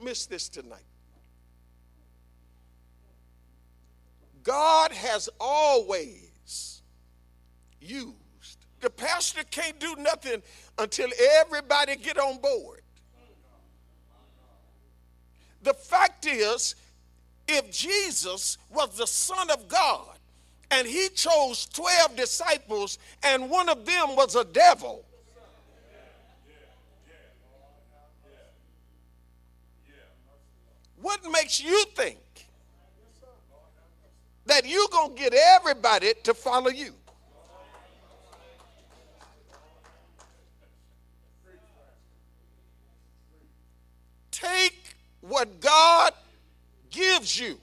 miss this tonight. God has always used. The pastor can't do nothing until everybody get on board. The fact is, if Jesus was the Son of God and he chose 12 disciples and one of them was a devil, what makes you think that you're going to get everybody to follow you? Take what God gives you.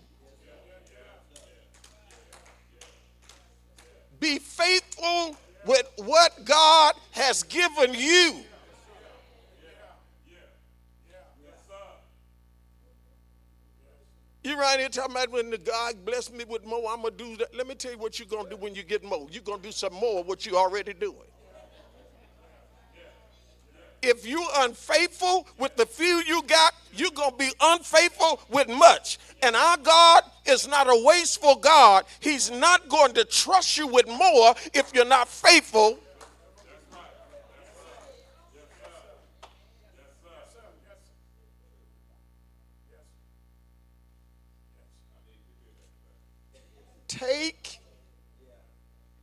Be faithful with what God has given you. You're right here talking about when the God bless me with more, I'm going to do that. Let me tell you what you're going to do when you get more. You're going to do some more of what you're already doing. If you're unfaithful with the few you got, you're going to be unfaithful with much. And our God is not a wasteful God. He's not going to trust you with more if you're not faithful.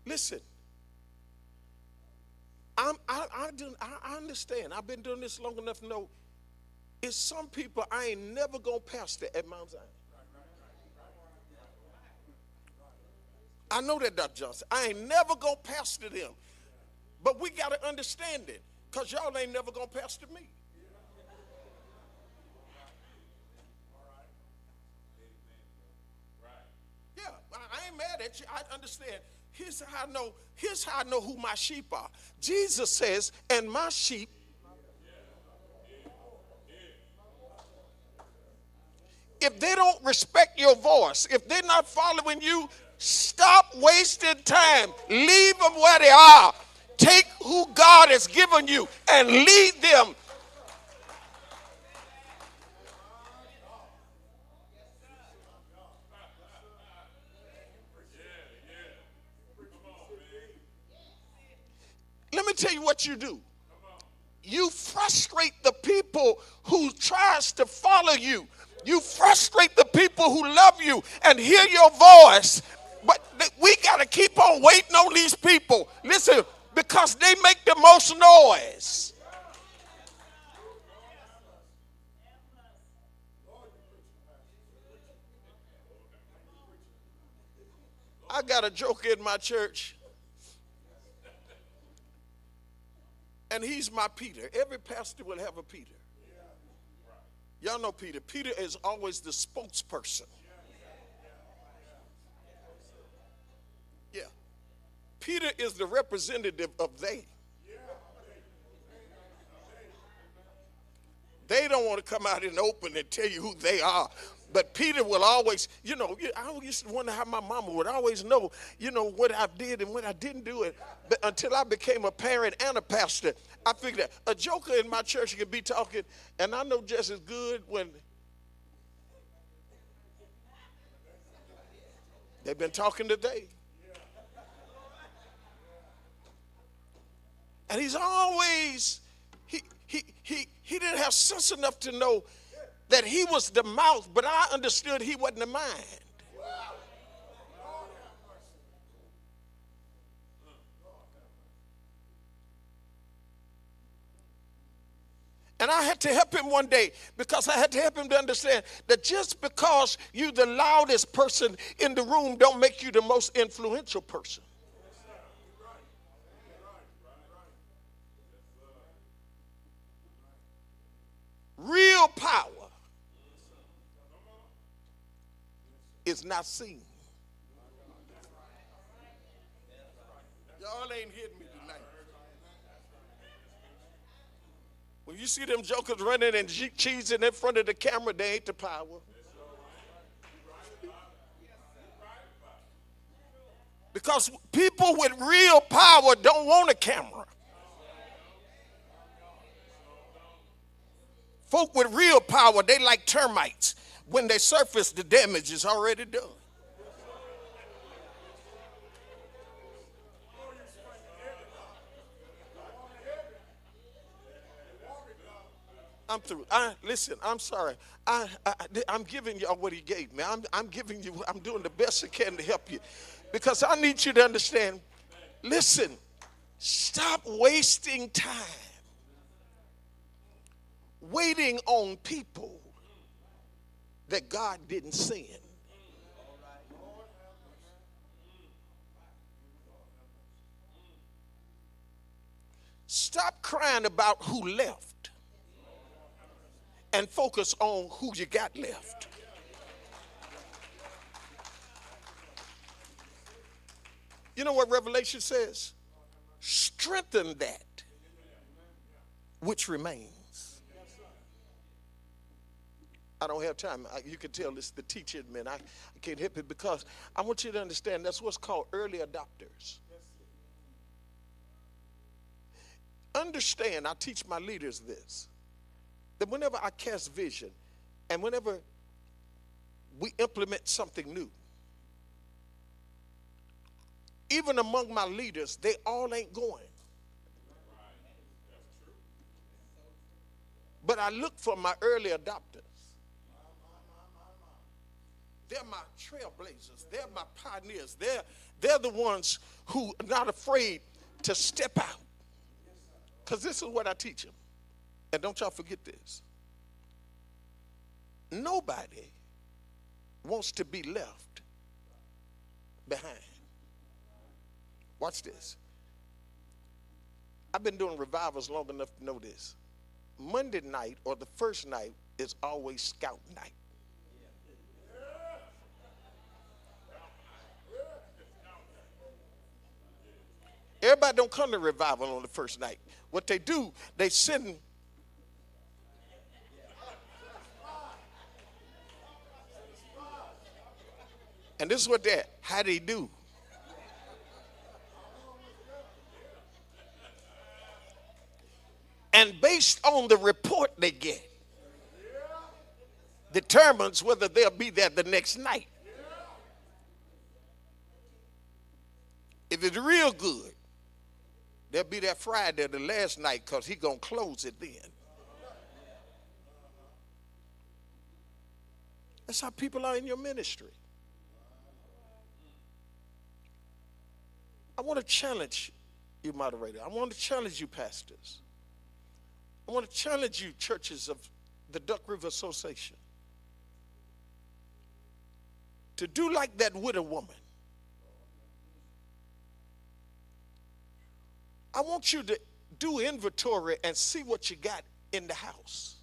Listen, I understand. I've been doing this long enough to know it's some people I ain't never going to pastor at Mount Zion. I know that, Dr. Johnson. I ain't never going to pastor them. But we got to understand it, because y'all ain't never going to pastor me. Yeah, I ain't mad at you. I understand. Here's how I know who my sheep are. Jesus says, and my sheep if they don't respect your voice, if they're not following you, stop wasting time. Leave them where they are. Take who God has given you and lead them. Let me tell you what you do. You frustrate the people who tries to follow you. You frustrate the people who love you and hear your voice. But we got to keep on waiting on these people. Listen, because they make the most noise. I got a joker in my church. And he's my Peter. Every pastor will have a Peter. Y'all know Peter. Peter is always the spokesperson. Yeah. Peter is the representative of they. They don't want to come out in the open and tell you who they are. But Peter will always, I used to wonder how my mama would always know, what I did and what I didn't do. But until I became a parent and a pastor, I figured that a joker in my church can be talking, and I know just as good when they've been talking today. And he's always, he didn't have sense enough to know that he was the mouth, but I understood he wasn't the mind. And I had to help him one day, because I had to help him to understand that just because you're the loudest person in the room don't make you the most influential person. Real power is not seen. Y'all ain't hitting me tonight. When you see them jokers running and cheesing in front of the camera, they ain't the power. Because people with real power don't want a camera. Folk with real power, they like termites. When they surface, the damage is already done. I'm through. Listen, I'm sorry. I'm giving y'all what he gave me. I'm giving you, I'm doing the best I can to help you. Because I need you to understand, listen, stop wasting time waiting on people that God didn't send. Stop crying about who left and focus on who you got left. You know what Revelation says? Strengthen that which remains. I don't have time. You can tell this the teacher in me. I can't help it because I want you to understand that's what's called early adopters. Understand, I teach my leaders this, that whenever I cast vision and whenever we implement something new, even among my leaders, they all ain't going. But I look for my early adopters. They're my trailblazers. They're my pioneers. They're the ones who are not afraid to step out. Because this is what I teach them. And don't y'all forget this. Nobody wants to be left behind. Watch this. I've been doing revivals long enough to know this. Monday night or the first night is always scout night. Everybody don't come to revival on the first night. What they do, they send and this is what they're, how they do. And based on the report they get, determines whether they'll be there the next night. If it's real good, they'll be there Friday the last night because he's going to close it then. That's how people are in your ministry. I want to challenge you, moderator. I want to challenge you, pastors. I want to challenge you, churches of the Duck River Association, to do like that widow woman. I want you to do inventory and see what you got in the house.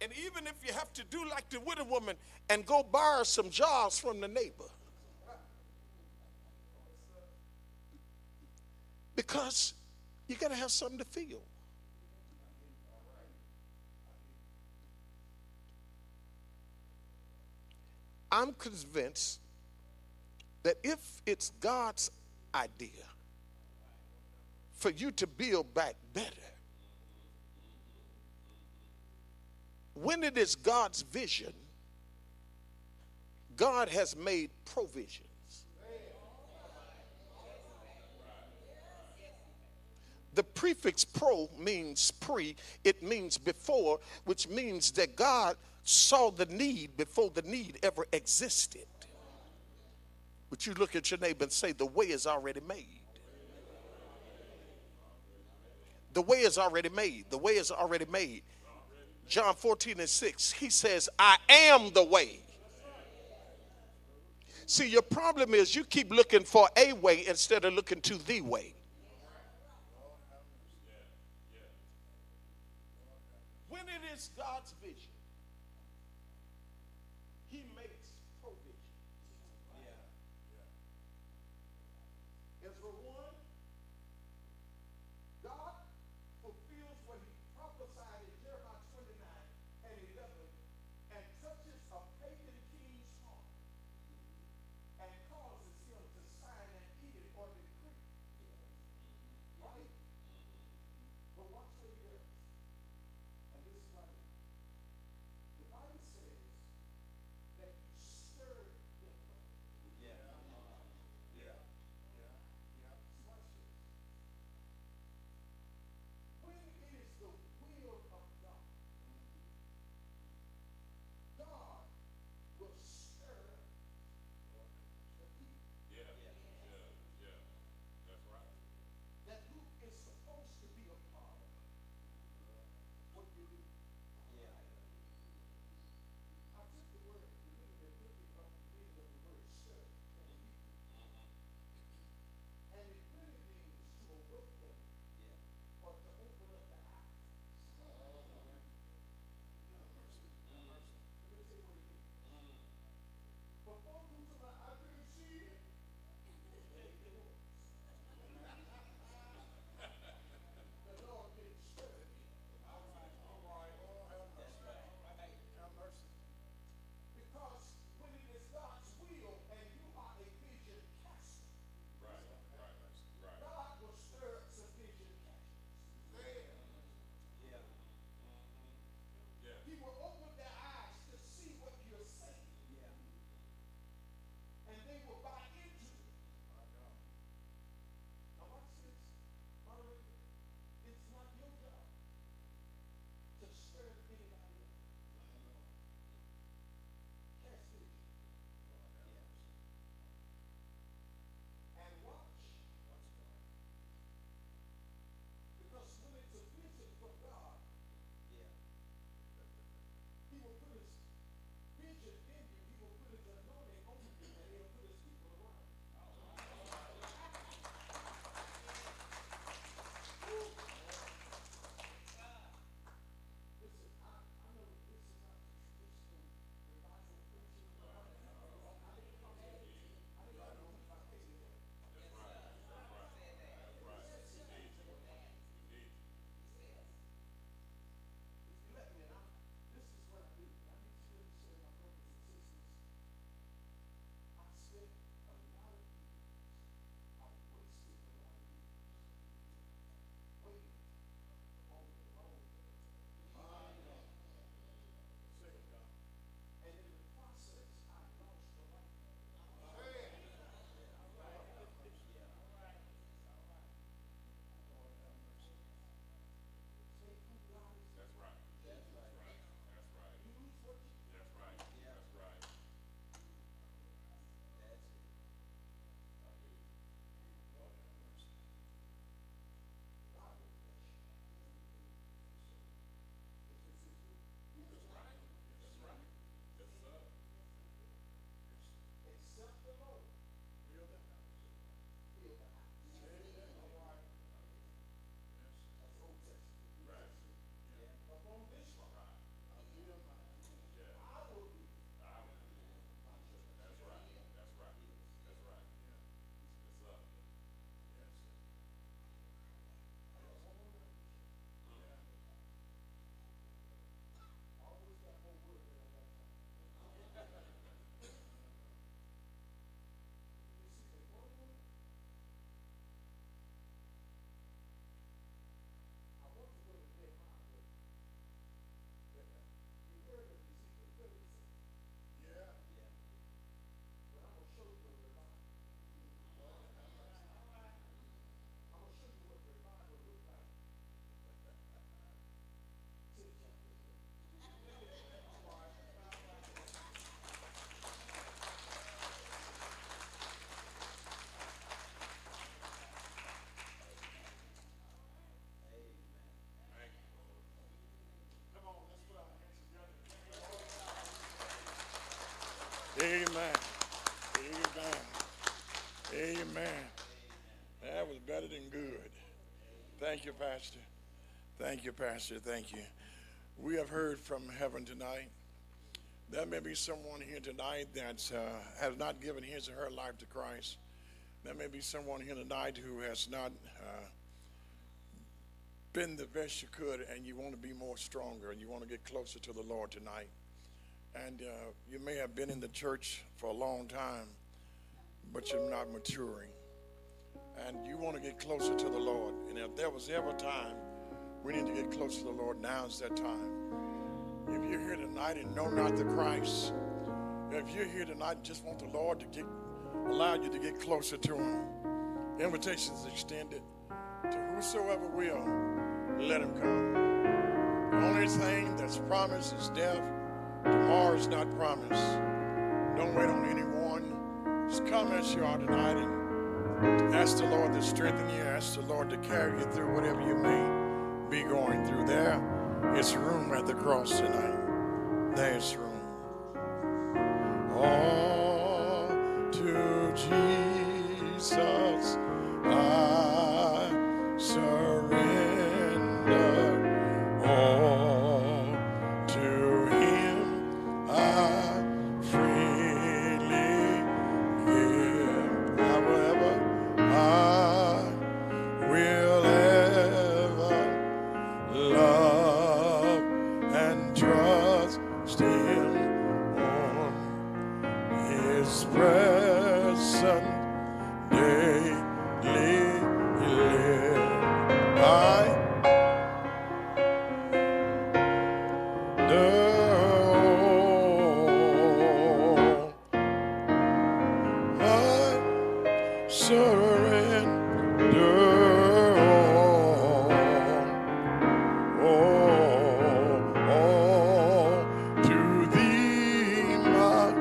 And even if you have to do like the widow woman and go borrow some jars from the neighbor. Because you got to have something to feel. I'm convinced that if it's God's idea for you to build back better, when it is God's vision, God has made provisions. The prefix pro means pre, it means before, which means that God saw the need before the need ever existed. But you look at your neighbor and say, the way is already made. The way is already made. The way is already made. John 14:6, he says, I am the way. See, your problem is you keep looking for a way instead of looking to the way. When it is God's vision, he makes provision. And for one, God fulfills what he prophesied in Jeremiah 29:11 and touches a pagan king's heart and causes him to sign an edict or decree Amen. Amen. Amen. That was better than good. Thank you, Pastor. Thank you, Pastor. Thank you. We have heard from heaven tonight. There may be someone here tonight that has not given his or her life to Christ. There may be someone here tonight who has not been the best you could, and you want to be more stronger, and you want to get closer to the Lord tonight. And you may have been in the church for a long time, but you're not maturing. And you want to get closer to the Lord. And if there was ever a time we need to get closer to the Lord, now's that time. If you're here tonight and know not the Christ, if you're here tonight and just want the Lord to allow you to get closer to him, invitations extended to whosoever will, let him come. The only thing that's promised is death. Tomorrow is not promised. Don't wait on anyone. Just come as you are tonight and ask the Lord to strengthen you. Ask the Lord to carry you through whatever you may be going through. There It's room at the cross tonight. There's room. All to Jesus I surrender. All to Him I freely give. However, I will ever love and trust Him on His present daily live. I surrender all to Thee, my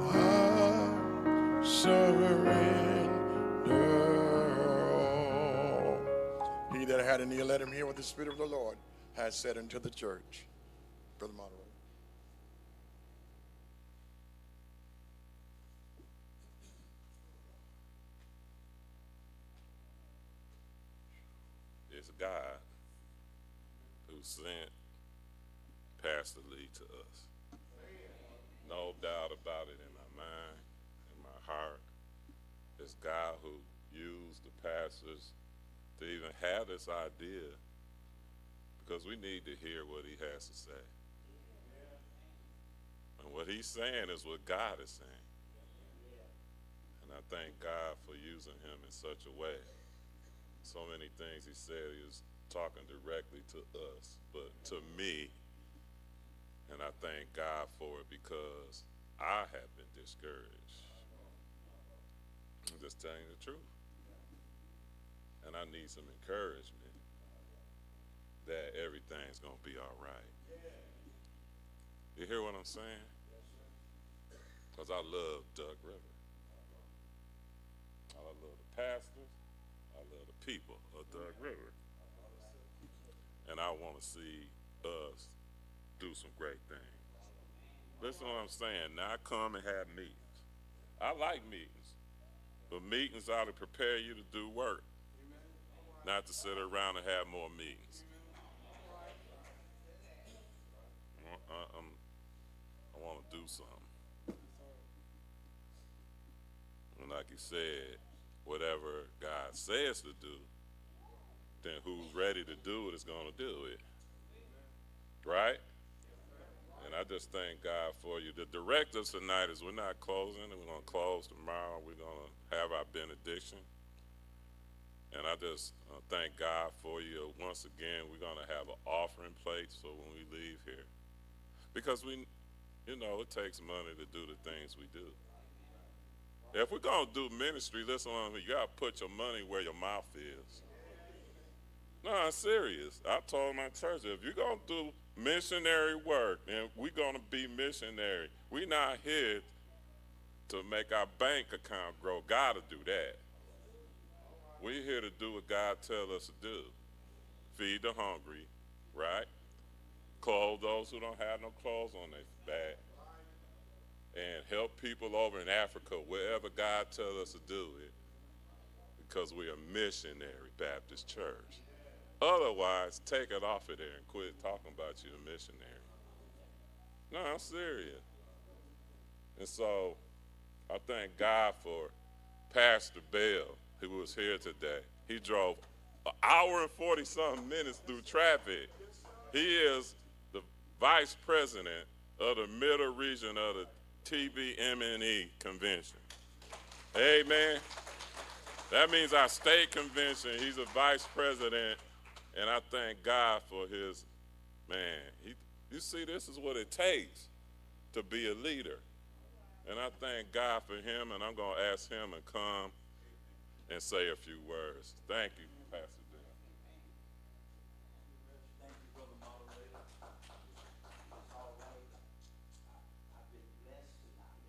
I surrender all. He that had an ear, let him hear what the Spirit of the Lord has said unto the church. Brother Moderator. It's God who sent Pastor Lee to us. No doubt about it in my mind, in my heart. It's God who used the pastors to even have this idea, because we need to hear what he has to say. And what he's saying is what God is saying. And I thank God for using him in such a way. So many things he said, he was talking directly to us, but to me. And I thank God for it, because I have been discouraged. I'm just telling you the truth. And I need some encouragement that everything's going to be all right. You hear what I'm saying? Because I love Duck River. I love the pastors. I love the people of Duck River. And I want to see us do some great things. Listen to what I'm saying. Now, I come and have meetings. I like meetings. But meetings ought to prepare you to do work, not to sit around and have more meetings. I want to do something. And like you said, whatever God says to do, then who's ready to do it is going to do it. Right? And I just thank God for you. The directive tonight is we're not closing, and we're going to close tomorrow. We're going to have our benediction. And I just thank God for you. Once again, we're going to have an offering plate so when we leave here. Because it takes money to do the things we do. If we're going to do ministry, listen, you got to put your money where your mouth is. No, I'm serious. I told my church, if you're going to do missionary work, then we're going to be missionary. We're not here to make our bank account grow. God will do that. We're here to do what God tells us to do. Feed the hungry, right? Clothe those who don't have no clothes on their back. And help people over in Africa, wherever God tells us to do it. Because we're a missionary Baptist church. Otherwise, take it off of there and quit talking about you a missionary. No, I'm serious. And so, I thank God for Pastor Bell, who was here today. He drove an hour and 40-something minutes through traffic. He is the vice president of the middle region of the TBMNE convention. Amen. That means our state convention. He's a vice president. And I thank God for his, you see, this is what it takes to be a leader. And I thank God for him, and I'm going to ask him to come and say a few words. Thank you, Pastor Bill. Thank you, Brother Moderator. All right. I've been blessed tonight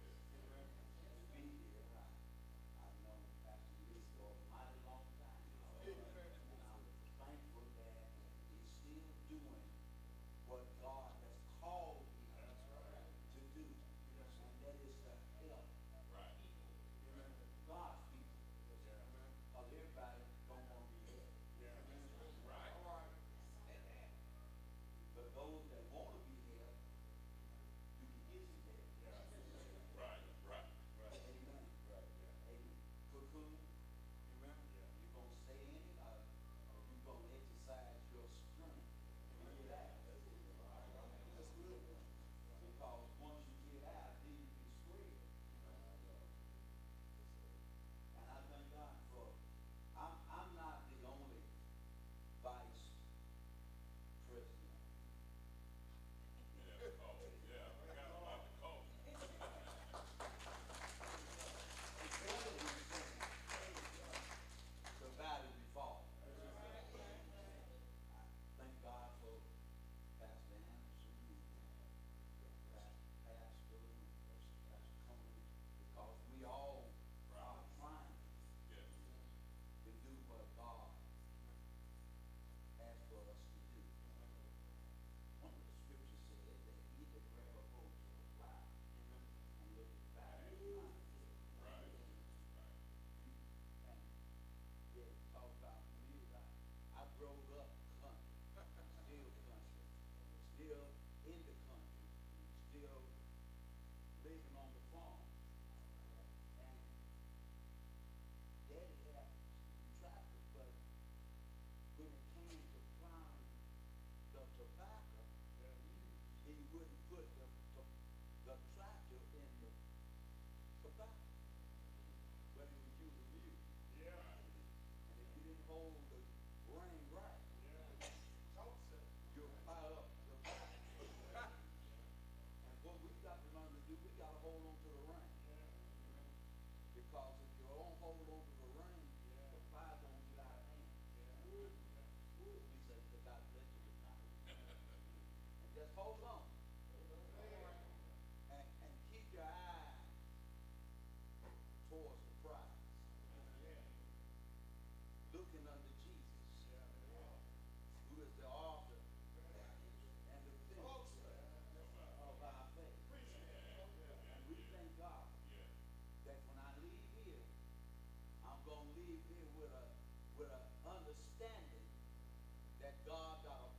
to be here. I've known Pastor Lee for a mighty long time. still living on the farm. And Daddy had tractors, but when it came to plowing the tobacco, he wouldn't put the tractor in the tobacco, but he would use a mule. And if you didn't hold the grain right, you'll pile up the tobacco. And what we've got to learn to do, we got to hold on to the rein. Because if you don't hold on to the rein, the fire don't get out of hand. We say, God bless you tonight. And just hold on. And keep your eyes towards the prize. Looking unto Jesus, who is the author and the finisher of our faith. And we thank God that when I leave here, I'm going to leave here with a understanding that God got a